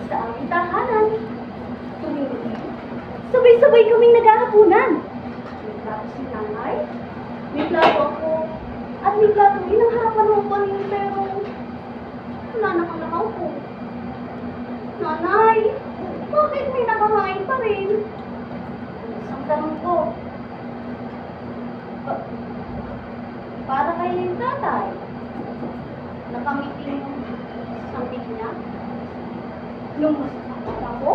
sa aming tahanan. Tuwing gabi, sabay-sabay kaming naghahapunan. May plato si nanay, may plato ako, at may plato rin ang harapan ng panin, pero wala nakalakaw ko. Nanay, bakit may nakakain pa rin? Isang tanong ko. Para kay tatay, nakamiting sampit niya. Nung mas bata ako,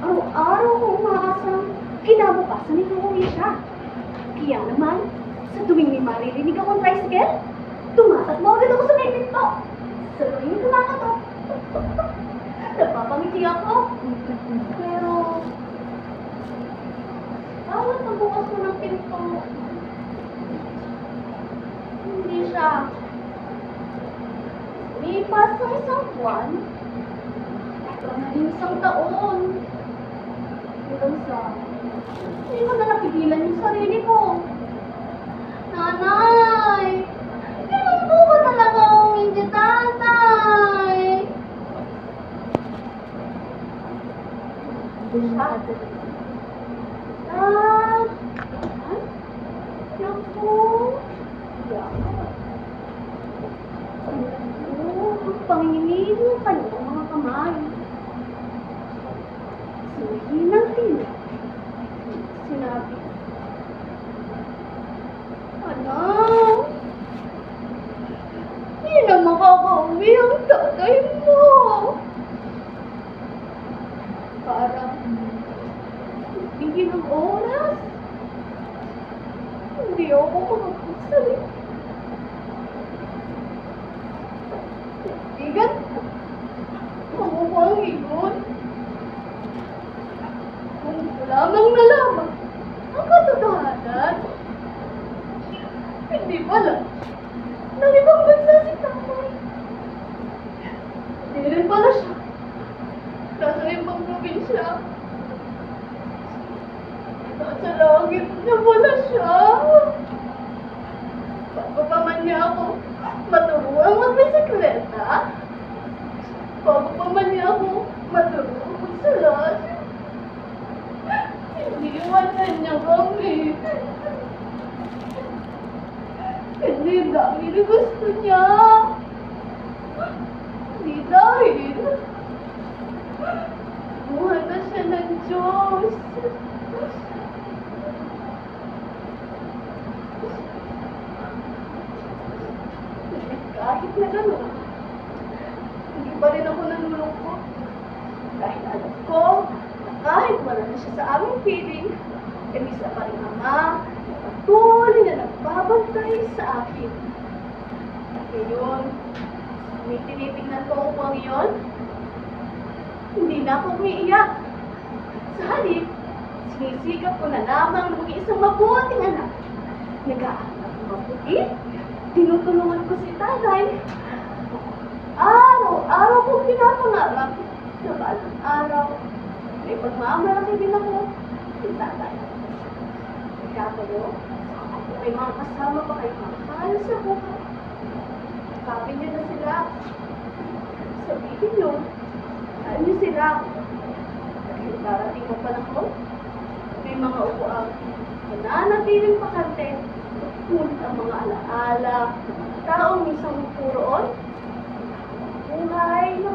araw-araw ko umaasang kinabukasan nito uwi siya. Kaya naman, sa tuwing may maririnig akong tricycle, tumatakbo agad ako sa may pinto. Sa tuwing kumakatok, nagpapangiti ako. Pero, bawat pagbukas ko ng pinto, hindi siya. Lipas ng isang buwan, naging isang taon. Hanggang sa, hindi ko na napigilan yung sarili ko. Nanay! Ganun po ko talaga kung hindi tatay. Dad? Naku! Pangingin mo kanyang mga kamay. Sinahin ng tina. Sinabi, anak, hindi na makakauwi ang tatay mo. Parang, bigyan ng oras. Hindi ako makapagsalita. Igan, mamukhang igon. Kung lamang nalaman ang katotohanan, hindi pala ng ibang bansa si tatay. Hindi rin pala siya nasa ibang probinsya. Nasa langit na wala siya. Bago pa man niya ako maturuang magbisikleta, bago pa man niya ako maturuang magsulat, iniwanan niya kami. Hindi dahil gusto niya. Hindi dahil buhay na siya ng Diyos. Kahit na gano'n, hindi pa rin ako nanulungkot. Dahil alam ko na kahit wala na siya sa aming piling, isa pa rin ama na patuloy na nagbabantay sa akin. At ngayon, may tinitingnan ko ang upang iyon, hindi na ako umiiyak. Sa halip, sinisikap ko na lamang maging isang mabuting anak. Nag-aaral ako mabuti, tinutulungan ko si tatay. Araw-araw kong pinapangarap na balang araw, may pagmamalaki din ako si tatay. Kaya kayo, may mga kasama pa kayo mahal sa buhay. Sabi niyo na sila. Sabihin niyo, mahal niyo sila. Dahil darating ang panahon, may mga upuang mananatiling pakante. Ngunit ang mga alaala, taong isang puroon, buhay na